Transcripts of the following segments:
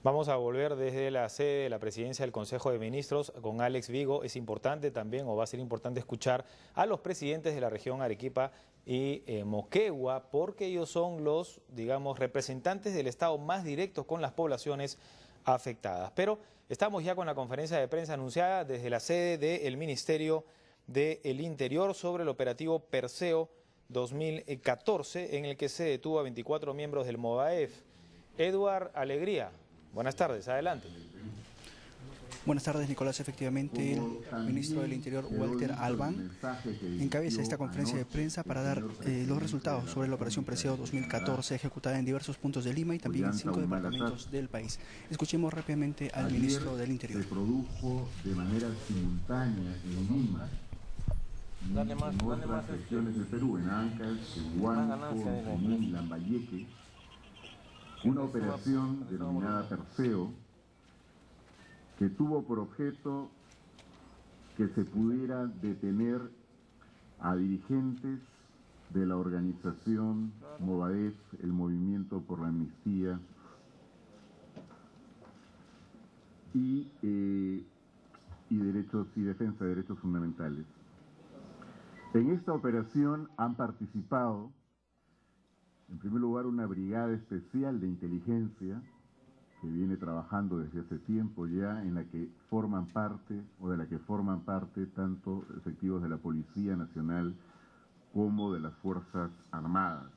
Vamos a volver desde la sede de la presidencia del Consejo de Ministros con Alex Vigo. Es importante también, o va a ser importante escuchar a los presidentes de la región Arequipa y Moquegua, porque ellos son los, digamos, representantes del Estado más directos con las poblaciones afectadas. Pero estamos ya con la conferencia de prensa anunciada desde la sede del Ministerio del Interior sobre el operativo Perseo 2014, en el que se detuvo a 24 miembros del MOVAEF. Eduard Alegría. Buenas tardes, adelante. Buenas tardes, Nicolás. Efectivamente, el ministro del Interior, Walter Albán, encabeza esta conferencia de prensa para dar los resultados sobre la operación Perseo 2014 ejecutada en diversos puntos de Lima y también en 5 departamentos del país. Escuchemos rápidamente al ministro del Interior. Se produjo de manera simultánea en Lima y en otras regiones del Perú, en Ancash, en Huánuco, en Junín y Lambayeque, una operación denominada Perseo, que tuvo por objeto que se pudiera detener a dirigentes de la organización MOVAEF, el Movimiento por la Amnistía, y defensa de derechos fundamentales. En esta operación han participado, en primer lugar, una brigada especial de inteligencia que viene trabajando desde hace tiempo ya, en la que forman parte, tanto efectivos de la Policía Nacional como de las Fuerzas Armadas.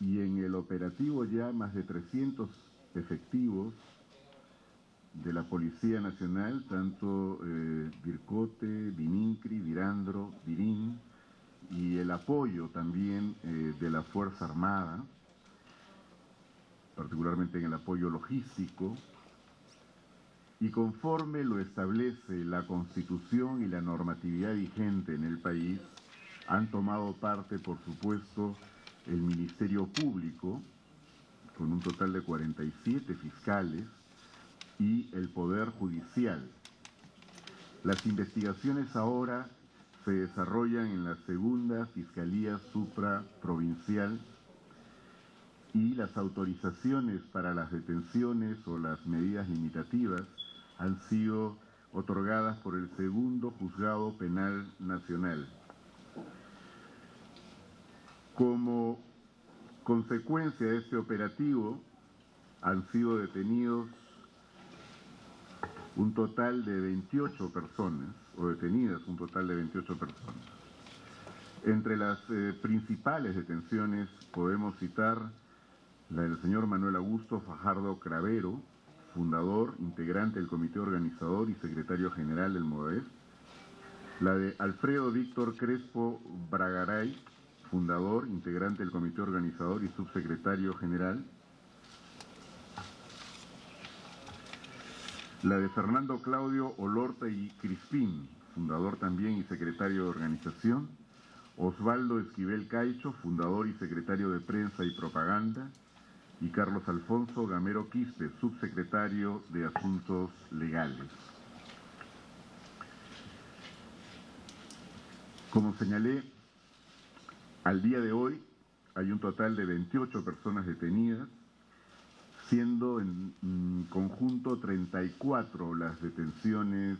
Y en el operativo ya más de 300 efectivos de la Policía Nacional, tanto Vircote, Vinincri, Virandro, Virín, y el apoyo también de la Fuerza Armada, particularmente en el apoyo logístico, y conforme lo establece la Constitución y la normatividad vigente en el país, han tomado parte, por supuesto, el Ministerio Público, con un total de 47 fiscales, y el Poder Judicial. Las investigaciones ahora se desarrollan en la segunda Fiscalía Supraprovincial y las autorizaciones para las detenciones o las medidas limitativas han sido otorgadas por el segundo Juzgado Penal Nacional. Como consecuencia de este operativo han sido detenidos un total de 28 personas, o detenidas un total de 28 personas. Entre las principales detenciones podemos citar la del señor Manuel Augusto Fajardo Cravero, fundador, integrante del comité organizador y secretario general del MOVAEF, la de Alfredo Víctor Crespo Bragaray, fundador, integrante del comité organizador y subsecretario general, la de Fernando Claudio Olorta y Crispín, fundador también y secretario de organización, Osvaldo Esquivel Caicho, fundador y secretario de prensa y propaganda, y Carlos Alfonso Gamero Quispe, subsecretario de Asuntos Legales. Como señalé, al día de hoy hay un total de 28 personas detenidas, siendo en conjunto 34 las detenciones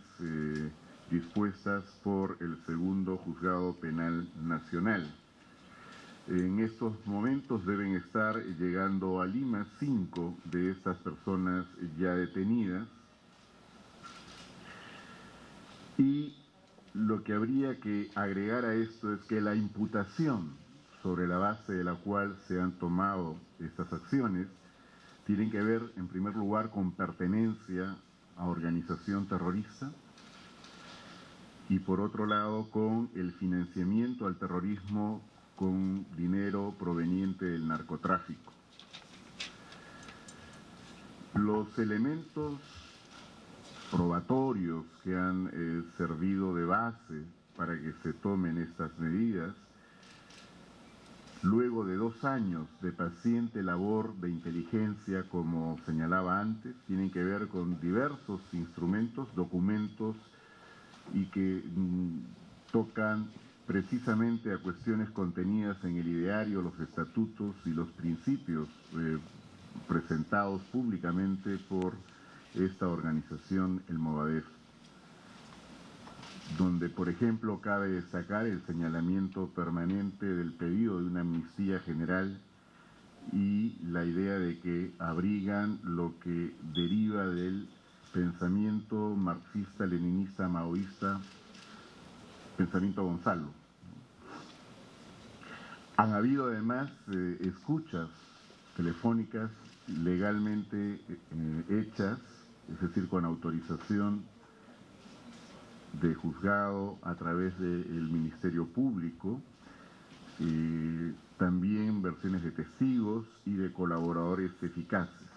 dispuestas por el segundo Juzgado Penal Nacional. En estos momentos deben estar llegando a Lima 5 de estas personas ya detenidas. Y lo que habría que agregar a esto es que la imputación sobre la base de la cual se han tomado estas acciones tienen que ver, en primer lugar, con pertenencia a organización terrorista y, por otro lado, con el financiamiento al terrorismo con dinero proveniente del narcotráfico. Los elementos probatorios que han servido de base para que se tomen estas medidas, luego de 2 años de paciente labor de inteligencia, como señalaba antes, tienen que ver con diversos instrumentos, documentos, y que tocan precisamente a cuestiones contenidas en el ideario, los estatutos y los principios presentados públicamente por esta organización, el Movadef, donde, por ejemplo, cabe destacar el señalamiento permanente del pedido de una amnistía general y la idea de que abrigan lo que deriva del pensamiento marxista-leninista maoísta, pensamiento Gonzalo. Han habido además escuchas telefónicas legalmente hechas, es decir, con autorización de juzgado a través del Ministerio Público, también versiones de testigos y de colaboradores eficaces.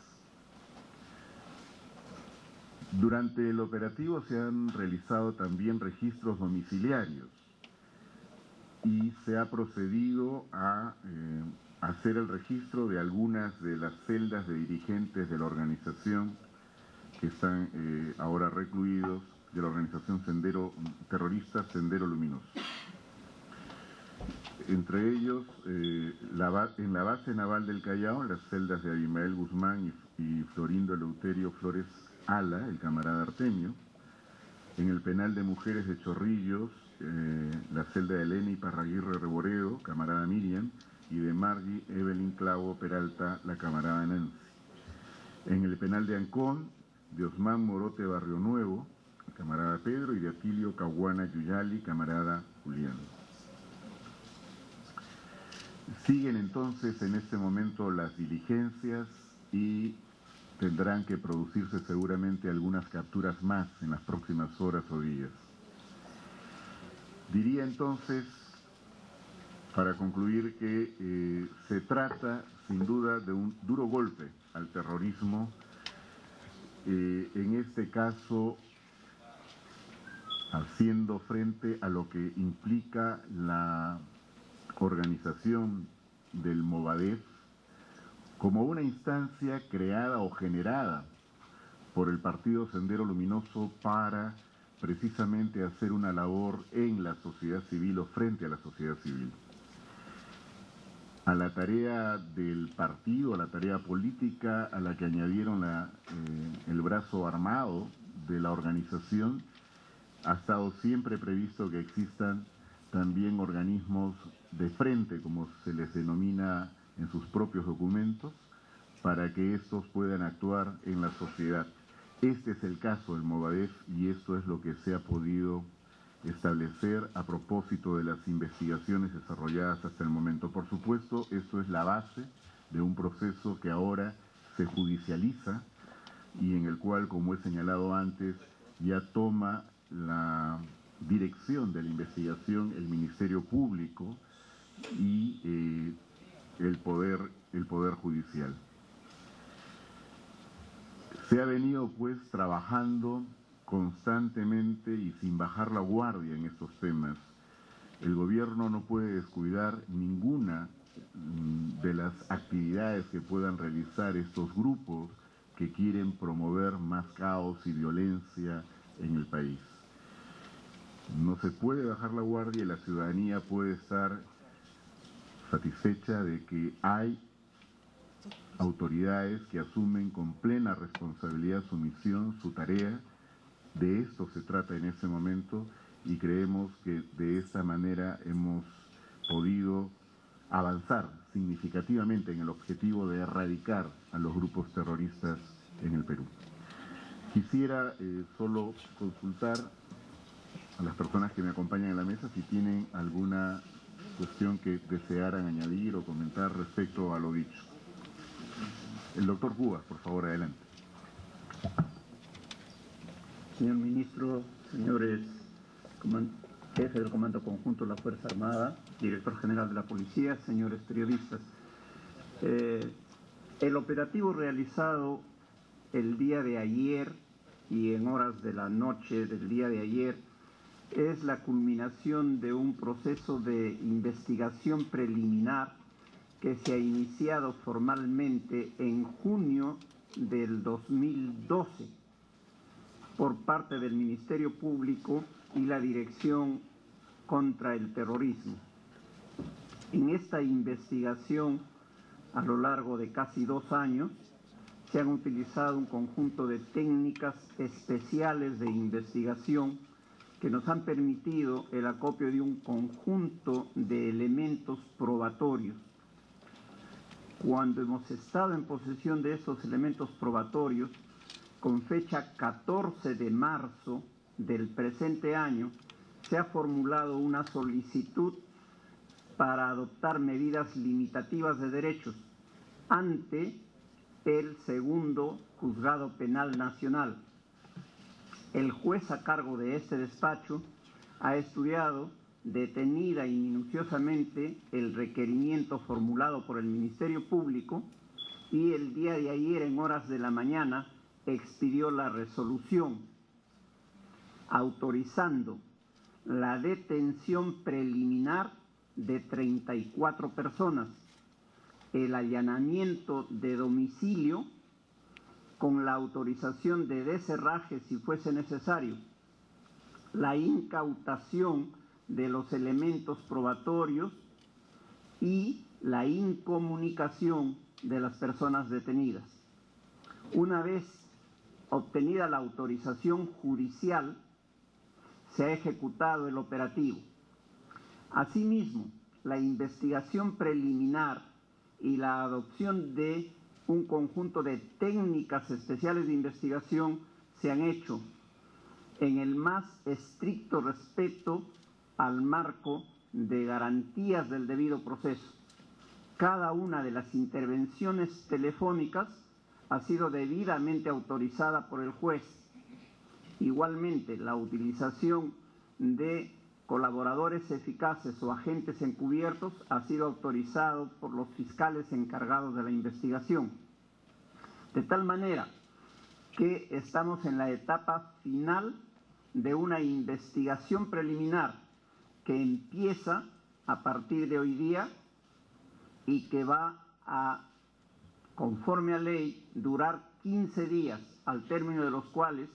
Durante el operativo se han realizado también registros domiciliarios y se ha procedido a hacer el registro de algunas de las celdas de dirigentes de la organización que están ahora recluidos, de la organización terrorista Sendero Luminoso. Entre ellos, en la base naval del Callao, las celdas de Abimael Guzmán y Florindo Eleuterio Flores Ala, el camarada Artemio. En el penal de mujeres de Chorrillos, la celda de Elena Parraguirre Reboredo, camarada Miriam, y de Margie Evelyn Clavo Peralta, la camarada Nancy. En el penal de Ancón, de Osman Morote Barrio Nuevo, el camarada Pedro, y de Atilio Caguana Yuyali, camarada Julián. Siguen entonces en este momento las diligencias y tendrán que producirse seguramente algunas capturas más en las próximas horas o días. Diría entonces, para concluir, que se trata sin duda de un duro golpe al terrorismo, en este caso haciendo frente a lo que implica la organización del Movadef como una instancia creada o generada por el Partido Sendero Luminoso para precisamente hacer una labor en la sociedad civil o frente a la sociedad civil. A la tarea del partido, a la tarea política, a la que añadieron el brazo armado de la organización, ha estado siempre previsto que existan también organismos de frente, como se les denomina en sus propios documentos, para que estos puedan actuar en la sociedad. Este es el caso del Movadef y esto es lo que se ha podido establecer a propósito de las investigaciones desarrolladas hasta el momento. Por supuesto, esto es la base de un proceso que ahora se judicializa y en el cual, como he señalado antes, ya toma la dirección de la investigación el Ministerio Público y el Poder Judicial. Se ha venido pues trabajando constantemente y sin bajar la guardia en estos temas. El gobierno no puede descuidar ninguna de las actividades que puedan realizar estos grupos que quieren promover más caos y violencia en el país. No se puede bajar la guardia y la ciudadanía puede estar satisfecha de que hay autoridades que asumen con plena responsabilidad su misión, su tarea. De esto se trata en este momento y creemos que de esta manera hemos podido avanzar significativamente en el objetivo de erradicar a los grupos terroristas en el Perú. Quisiera solo consultar a las personas que me acompañan en la mesa si tienen alguna cuestión que desearan añadir o comentar respecto a lo dicho. El doctor Cubas, por favor, adelante. Señor Ministro, señores jefe del Comando Conjunto de la Fuerza Armada, Director General de la Policía, señores periodistas. El operativo realizado el día de ayer y en horas de la noche del día de ayer es la culminación de un proceso de investigación preliminar que se ha iniciado formalmente en junio del 2012 por parte del Ministerio Público y la Dirección contra el Terrorismo. En esta investigación, a lo largo de casi 2 años, se han utilizado un conjunto de técnicas especiales de investigación que nos han permitido el acopio de un conjunto de elementos probatorios. Cuando hemos estado en posesión de estos elementos probatorios, con fecha 14 de marzo del presente año, se ha formulado una solicitud para adoptar medidas limitativas de derechos ante el segundo Juzgado Penal Nacional. El juez a cargo de este despacho ha estudiado detenida y minuciosamente el requerimiento formulado por el Ministerio Público y el día de ayer, en horas de la mañana, expidió la resolución autorizando la detención preliminar de 34 personas, el allanamiento de domicilio con la autorización de desherraje si fuese necesario, la incautación de los elementos probatorios y la incomunicación de las personas detenidas. Una vez obtenida la autorización judicial, se ha ejecutado el operativo. Asimismo, la investigación preliminar y la adopción de un conjunto de técnicas especiales de investigación se han hecho en el más estricto respeto al marco de garantías del debido proceso. Cada una de las intervenciones telefónicas ha sido debidamente autorizada por el juez. Igualmente, la utilización de colaboradores eficaces o agentes encubiertos ha sido autorizado por los fiscales encargados de la investigación. De tal manera que estamos en la etapa final de una investigación preliminar que empieza a partir de hoy día y que va a, conforme a ley, durar 15 días, al término de los cuales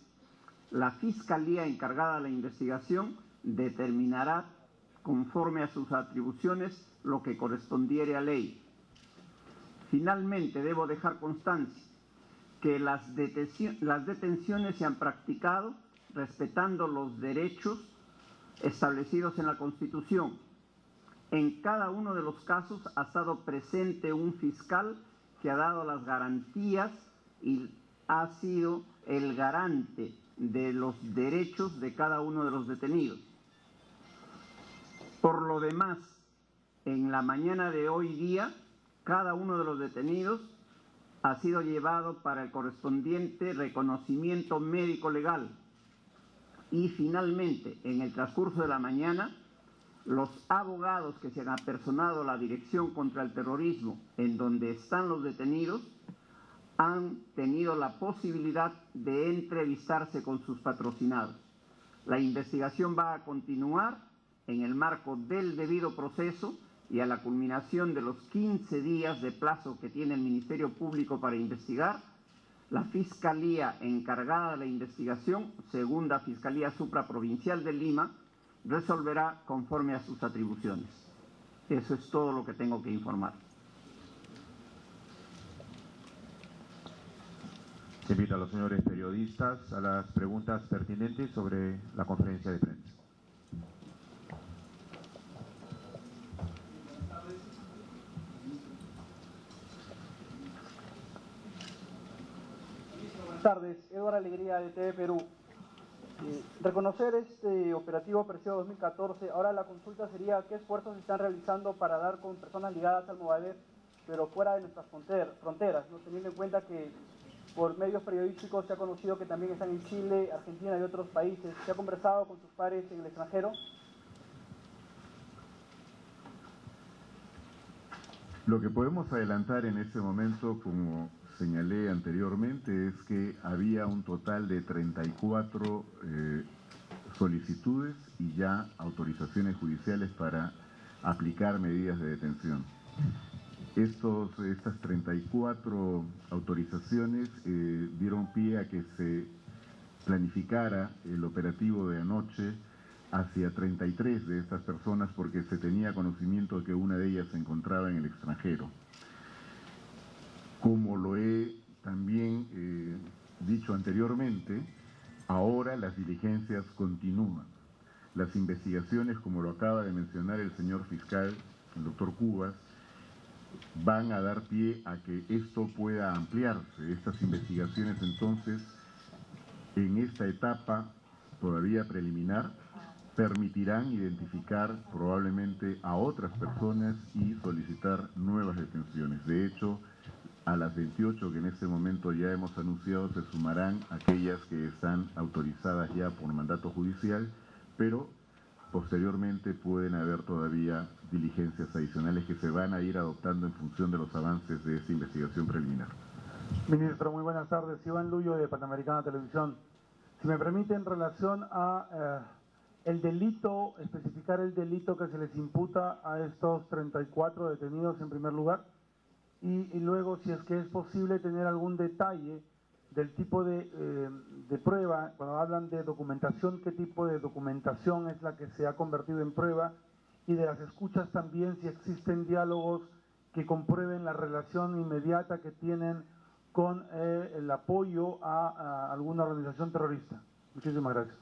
la Fiscalía encargada de la investigación determinará, conforme a sus atribuciones, lo que correspondiere a ley. Finalmente, debo dejar constancia que las detenciones se han practicado respetando los derechos establecidos en la Constitución. En cada uno de los casos ha estado presente un fiscal que ha dado las garantías y ha sido el garante de los derechos de cada uno de los detenidos. Por lo demás, en la mañana de hoy día, cada uno de los detenidos ha sido llevado para el correspondiente reconocimiento médico legal. Y finalmente, en el transcurso de la mañana, los abogados que se han apersonado a la Dirección contra el Terrorismo, en donde están los detenidos, han tenido la posibilidad de entrevistarse con sus patrocinados. La investigación va a continuar en el marco del debido proceso y a la culminación de los 15 días de plazo que tiene el Ministerio Público para investigar, la Fiscalía encargada de la investigación, Segunda Fiscalía Supraprovincial de Lima, resolverá conforme a sus atribuciones. Eso es todo lo que tengo que informar. Se invita a los señores periodistas a las preguntas pertinentes sobre la conferencia de prensa. Buenas tardes, Eduardo Alegría de TV Perú. Reconocer este operativo Perseo 2014, ahora la consulta sería qué esfuerzos se están realizando para dar con personas ligadas al Movadef, pero fuera de nuestras fronteras, ¿no? Teniendo en cuenta que por medios periodísticos se ha conocido que también están en Chile, Argentina y otros países. ¿Se ha conversado con sus pares en el extranjero? Lo que podemos adelantar en este momento, como señalé anteriormente, es que había un total de 34 solicitudes y ya autorizaciones judiciales para aplicar medidas de detención. Estas 34 autorizaciones dieron pie a que se planificara el operativo de anoche hacia 33 de estas personas porque se tenía conocimiento de que una de ellas se encontraba en el extranjero. Como lo he también dicho anteriormente, ahora las diligencias continúan. Las investigaciones, como lo acaba de mencionar el señor fiscal, el doctor Cubas, van a dar pie a que esto pueda ampliarse. Estas investigaciones, entonces, en esta etapa todavía preliminar, permitirán identificar probablemente a otras personas y solicitar nuevas detenciones. De hecho, a las 28 que en este momento ya hemos anunciado se sumarán aquellas que están autorizadas ya por mandato judicial, pero posteriormente pueden haber todavía diligencias adicionales que se van a ir adoptando en función de los avances de esta investigación preliminar. Ministro, muy buenas tardes. Iván Luyo, de Panamericana Televisión. Si me permite, en relación a el delito, especificar el delito que se les imputa a estos 34 detenidos en primer lugar, y luego, si es que es posible, tener algún detalle del tipo de prueba. Cuando hablan de documentación, ¿qué tipo de documentación es la que se ha convertido en prueba? Y de las escuchas también, si existen diálogos que comprueben la relación inmediata que tienen con el apoyo a alguna organización terrorista. Muchísimas gracias.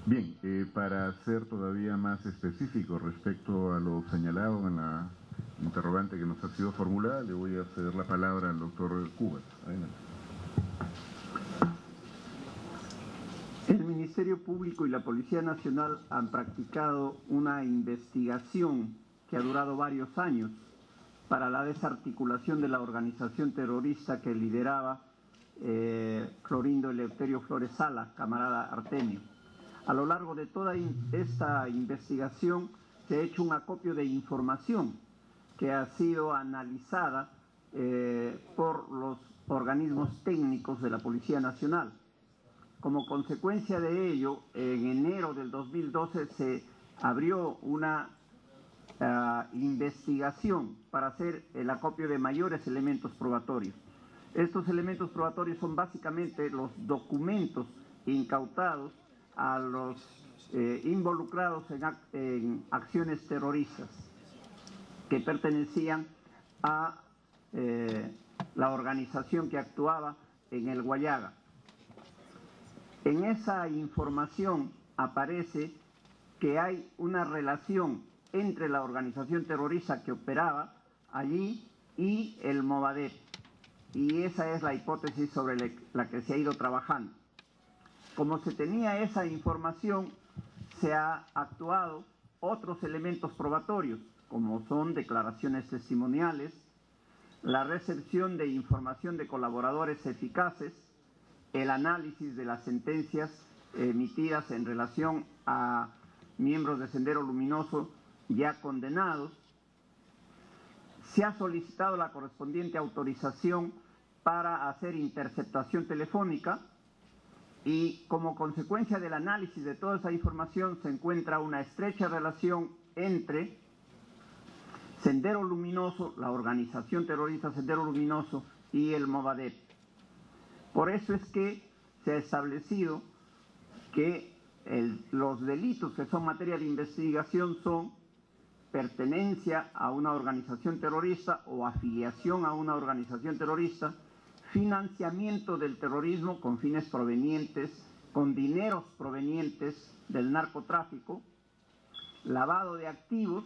Bien, para ser todavía más específico respecto a lo señalado en la interrogante que nos ha sido formulada, le voy a ceder la palabra al doctor Cubas. Adelante. El Ministerio Público y la Policía Nacional han practicado una investigación que ha durado varios años para la desarticulación de la organización terrorista que lideraba Clorindo Eleuterio Flores Sala, camarada Artemio. A lo largo de toda esta investigación se ha hecho un acopio de información que ha sido analizada por los organismos técnicos de la Policía Nacional. Como consecuencia de ello, en enero del 2012 se abrió una investigación para hacer el acopio de mayores elementos probatorios. Estos elementos probatorios son básicamente los documentos incautados a los involucrados en acciones terroristas que pertenecían a la organización que actuaba en el Guayaga. En esa información aparece que hay una relación entre la organización terrorista que operaba allí y el Movadef. Y esa es la hipótesis sobre la que se ha ido trabajando. Como se tenía esa información, se ha actuado otros elementos probatorios, como son declaraciones testimoniales, la recepción de información de colaboradores eficaces, el análisis de las sentencias emitidas en relación a miembros de Sendero Luminoso ya condenados. Se ha solicitado la correspondiente autorización para hacer interceptación telefónica y como consecuencia del análisis de toda esa información se encuentra una estrecha relación entre Sendero Luminoso, la organización terrorista Sendero Luminoso y el Movadef. Por eso es que se ha establecido que los delitos que son materia de investigación son pertenencia a una organización terrorista o afiliación a una organización terrorista, financiamiento del terrorismo con fines provenientes, con dineros provenientes del narcotráfico, lavado de activos,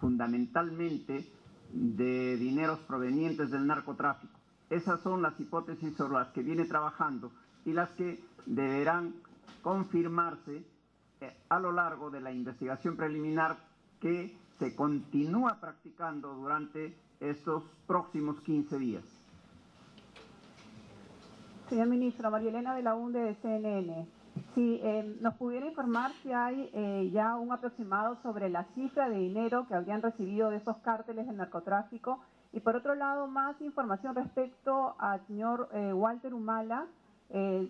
fundamentalmente de dineros provenientes del narcotráfico. Esas son las hipótesis sobre las que viene trabajando y las que deberán confirmarse a lo largo de la investigación preliminar que se continúa practicando durante estos próximos 15 días. Señor Ministro, María Elena de la UNDE de CNN, si nos pudiera informar si hay ya un aproximado sobre la cifra de dinero que habrían recibido de esos cárteles del narcotráfico y por otro lado más información respecto al señor Walter Humala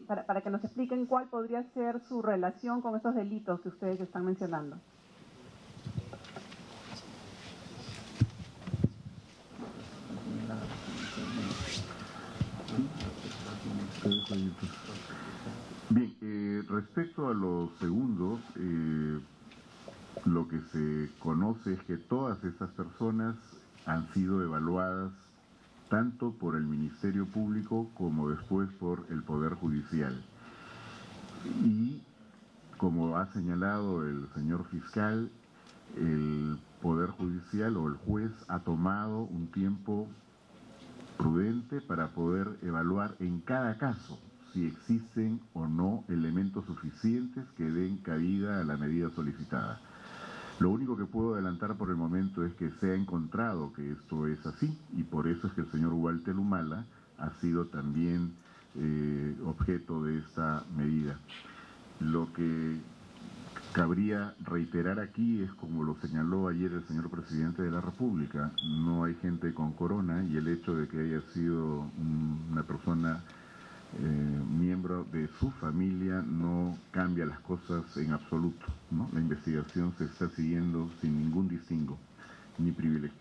para que nos expliquen cuál podría ser su relación con esos delitos que ustedes están mencionando. Bien, respecto a lo segundo, lo que se conoce es que todas estas personas han sido evaluadas tanto por el Ministerio Público como después por el Poder Judicial. Y como ha señalado el señor fiscal, el Poder Judicial o el juez ha tomado un tiempo prudente para poder evaluar en cada caso si existen o no elementos suficientes que den cabida a la medida solicitada. Lo único que puedo adelantar por el momento es que se ha encontrado que esto es así, y por eso es que el señor Walter Humala ha sido también objeto de esta medida. Lo que cabría reiterar aquí es, como lo señaló ayer el señor presidente de la República, no hay gente con corona, y el hecho de que haya sido una persona miembro de su familia no cambia las cosas en absoluto, ¿no? La investigación se está siguiendo sin ningún distingo ni privilegio.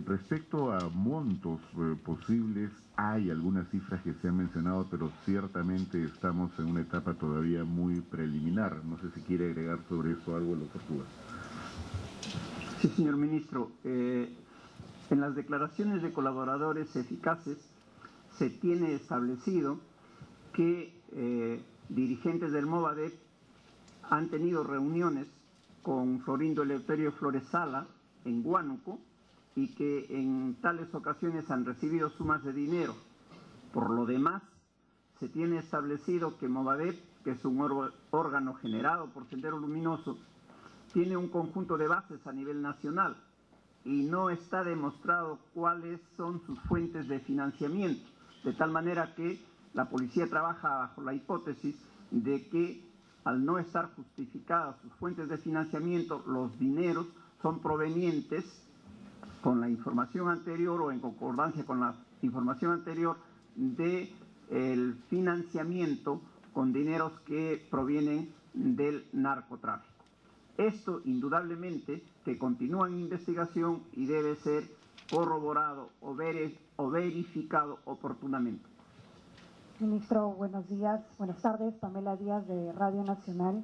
Respecto a montos posibles, hay algunas cifras que se han mencionado, pero ciertamente estamos en una etapa todavía muy preliminar. No sé si quiere agregar sobre eso algo, el doctor Cuba. Sí, señor ministro. En las declaraciones de colaboradores eficaces se tiene establecido que dirigentes del Movadep han tenido reuniones con Florindo Eleuterio Flores Sala en Huánuco y que en tales ocasiones han recibido sumas de dinero. Por lo demás, se tiene establecido que Movadep, que es un órgano generado por Sendero Luminoso, tiene un conjunto de bases a nivel nacional y no está demostrado cuáles son sus fuentes de financiamiento, de tal manera que la policía trabaja bajo la hipótesis de que, al no estar justificadas sus fuentes de financiamiento, los dineros son provenientes, con la información anterior o en concordancia con la información anterior, del financiamiento con dineros que provienen del narcotráfico. Esto indudablemente que continúa en investigación y debe ser corroborado o verificado oportunamente. Ministro, buenos días, buenas tardes, Pamela Díaz de Radio Nacional.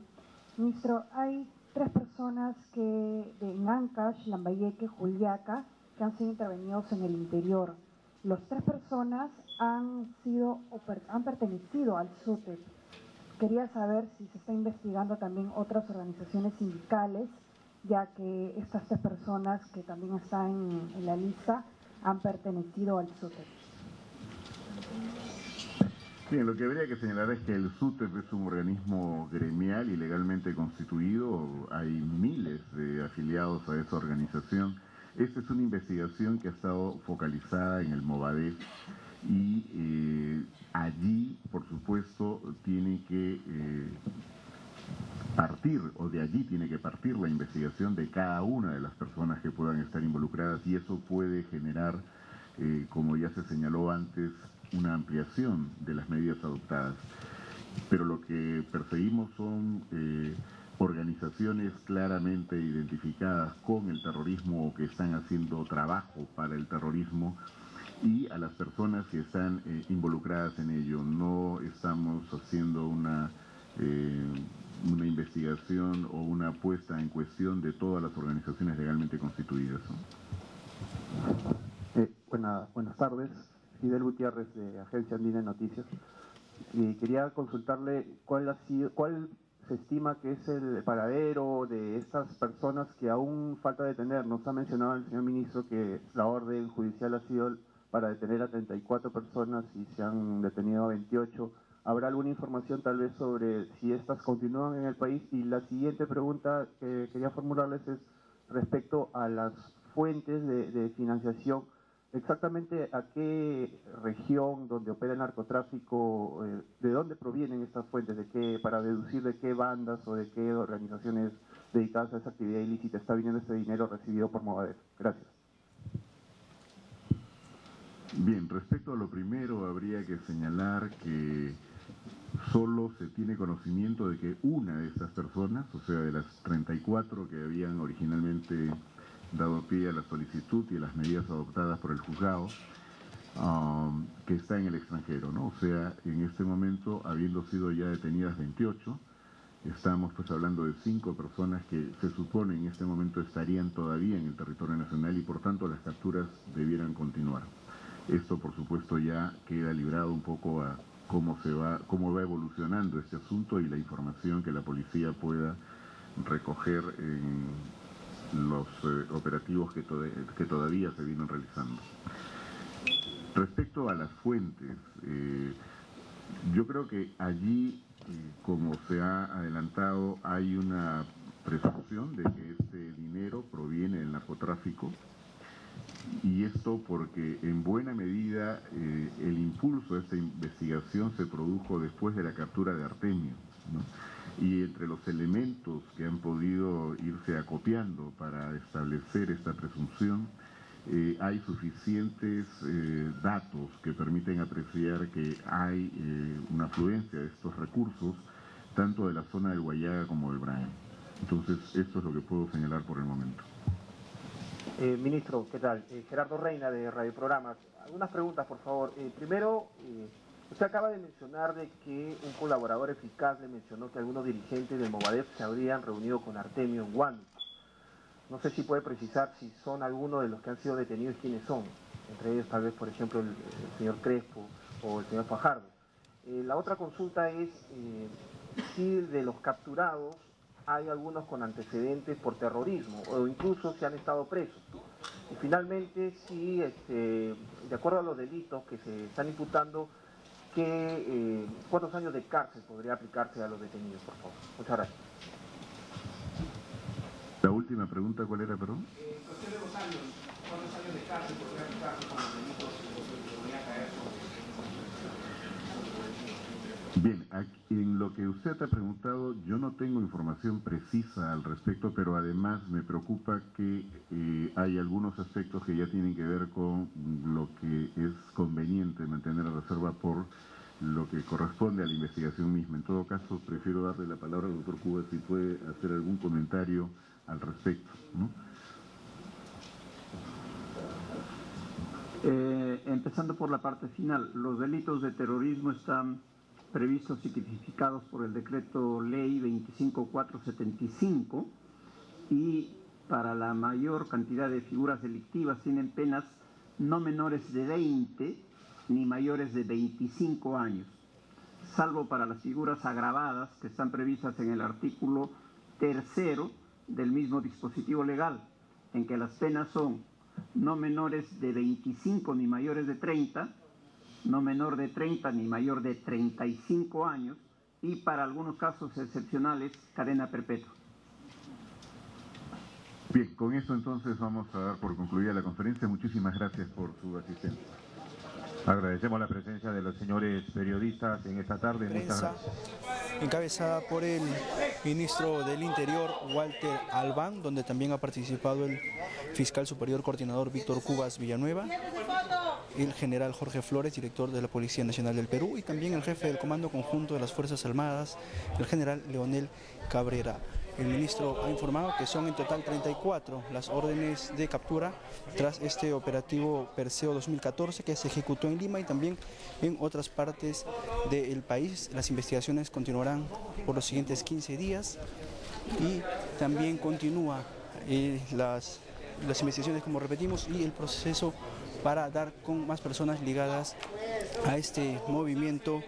Ministro, hay 3 personas en Ancash, Lambayeque, Juliaca, que han sido intervenidos en el interior. Las 3 personas han pertenecido al SUTEP. Quería saber si se está investigando también otras organizaciones sindicales, ya que estas 3 personas que también están en la lista han pertenecido al SUTEP. Bien, lo que habría que señalar es que el SUTEP es un organismo gremial y legalmente constituido. Hay miles de afiliados a esa organización. Esta es una investigación que ha estado focalizada en el Movadep y allí, por supuesto, tiene que partir, o de allí tiene que partir la investigación de cada una de las personas que puedan estar involucradas, y eso puede generar, como ya se señaló antes, una ampliación de las medidas adoptadas. Pero lo que perseguimos son organizaciones claramente identificadas con el terrorismo o que están haciendo trabajo para el terrorismo, y a las personas que están involucradas en ello. No estamos haciendo una investigación o una puesta en cuestión de todas las organizaciones legalmente constituidas, ¿no? Buenas tardes, Fidel Gutiérrez de Agencia Andina de Noticias. Quería consultarle cuál se estima que es el paradero de estas personas que aún falta detener. Nos ha mencionado el señor ministro que la orden judicial ha sido para detener a 34 personas y se han detenido a 28. ¿Habrá alguna información tal vez sobre si estas continúan en el país? Y la siguiente pregunta que quería formularles es respecto a las fuentes de financiación. Exactamente a qué región donde opera el narcotráfico, de dónde provienen estas fuentes, para deducir de qué bandas o de qué organizaciones dedicadas a esa actividad ilícita está viniendo este dinero recibido por Movadep. Gracias. Bien, respecto a lo primero, habría que señalar que solo se tiene conocimiento de que una de estas personas, o sea, de las 34 que habían originalmente dado pie a la solicitud y a las medidas adoptadas por el juzgado, que está en el extranjero, ¿no? O sea, en este momento, habiendo sido ya detenidas 28, estamos pues hablando de 5 personas que se supone en este momento estarían todavía en el territorio nacional y por tanto las capturas debieran continuar. Esto, por supuesto, ya queda librado un poco a cómo va evolucionando este asunto y la información que la policía pueda recoger en los operativos que todavía se vienen realizando. Respecto a las fuentes, yo creo que allí, como se ha adelantado, hay una presunción de que este dinero proviene del narcotráfico, y esto porque en buena medida el impulso de esta investigación se produjo después de la captura de Artemio, ¿no? Y entre los elementos que han podido irse acopiando para establecer esta presunción, hay suficientes datos que permiten apreciar que hay una afluencia de estos recursos, tanto de la zona del Guayaga como del Brain. Entonces, esto es lo que puedo señalar por el momento. Ministro, ¿qué tal? Gerardo Reina, de Radio Programas. Algunas preguntas, por favor. Primero, usted acaba de mencionar de que un colaborador eficaz le mencionó que algunos dirigentes del Movadef se habrían reunido con Artemio en Huánuco. No sé si puede precisar si son algunos de los que han sido detenidos y quiénes son. Entre ellos, tal vez, por ejemplo, el señor Crespo o el señor Fajardo. La otra consulta es si de los capturados hay algunos con antecedentes por terrorismo o incluso si han estado presos. Y finalmente, si de acuerdo a los delitos que se están imputando, ¿cuántos años de cárcel podría aplicarse a los detenidos, por favor? Muchas gracias. La última pregunta, ¿cuál era, perdón? Cuestión de los años, ¿cuántos años de cárcel podría aplicarse con los delitos que podría caer sobre? Bien, en lo que usted ha preguntado, yo no tengo información precisa al respecto, pero además me preocupa que hay algunos aspectos que ya tienen que ver con lo que es conveniente mantener la reserva por lo que corresponde a la investigación misma. En todo caso, prefiero darle la palabra al doctor Cubas si puede hacer algún comentario al respecto, ¿no? Empezando por la parte final, los delitos de terrorismo están previstos y tipificados por el decreto ley 25475 y para la mayor cantidad de figuras delictivas tienen penas no menores de 20 ni mayores de 25 años, salvo para las figuras agravadas que están previstas en el artículo 3º del mismo dispositivo legal, en que las penas son no menores de 25 ni mayores de 30, no menor de 30 ni mayor de 35 años y para algunos casos excepcionales cadena perpetua. Bien, con eso entonces vamos a dar por concluida la conferencia. Muchísimas gracias por su asistencia. Agradecemos la presencia de los señores periodistas en esta tarde. Muchas gracias. Encabezada por el ministro del Interior, Walter Albán, donde también ha participado el fiscal superior coordinador Víctor Cubas Villanueva, el general Jorge Flores, director de la Policía Nacional del Perú, y también el jefe del Comando Conjunto de las Fuerzas Armadas, el general Leonel Cabrera. El ministro ha informado que son en total 34 las órdenes de captura tras este operativo Perseo 2014 que se ejecutó en Lima y también en otras partes del país. Las investigaciones continuarán por los siguientes 15 días y también continúa las investigaciones, como repetimos, y el proceso para dar con más personas ligadas a este movimiento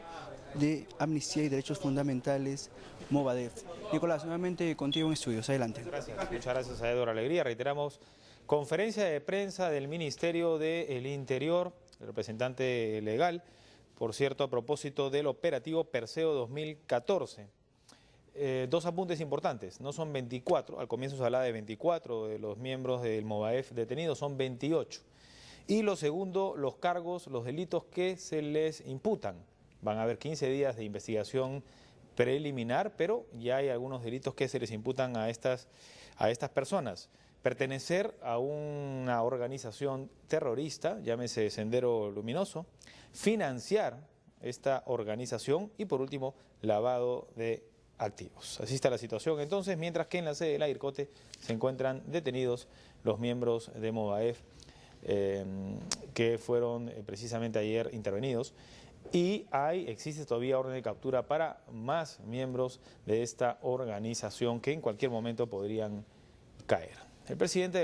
de amnistía y derechos fundamentales Movadef. Nicolás, nuevamente contigo en estudios. Adelante. Muchas gracias a Edward Alegría. Reiteramos, conferencia de prensa del Ministerio del Interior, el representante legal, por cierto, a propósito del operativo Perseo 2014. Dos apuntes importantes, no son 24, al comienzo se hablaba de 24 de los miembros del Movadef detenidos, son 28. Y lo segundo, los cargos, los delitos que se les imputan. Van a haber 15 días de investigación preliminar, pero ya hay algunos delitos que se les imputan a estas personas. Pertenecer a una organización terrorista, llámese Sendero Luminoso, financiar esta organización y, por último, lavado de activos. Así está la situación entonces, mientras que en la sede del AIRCOTE se encuentran detenidos los miembros de Movadef que fueron precisamente ayer intervenidos. Y existe todavía orden de captura para más miembros de esta organización que en cualquier momento podrían caer. El presidente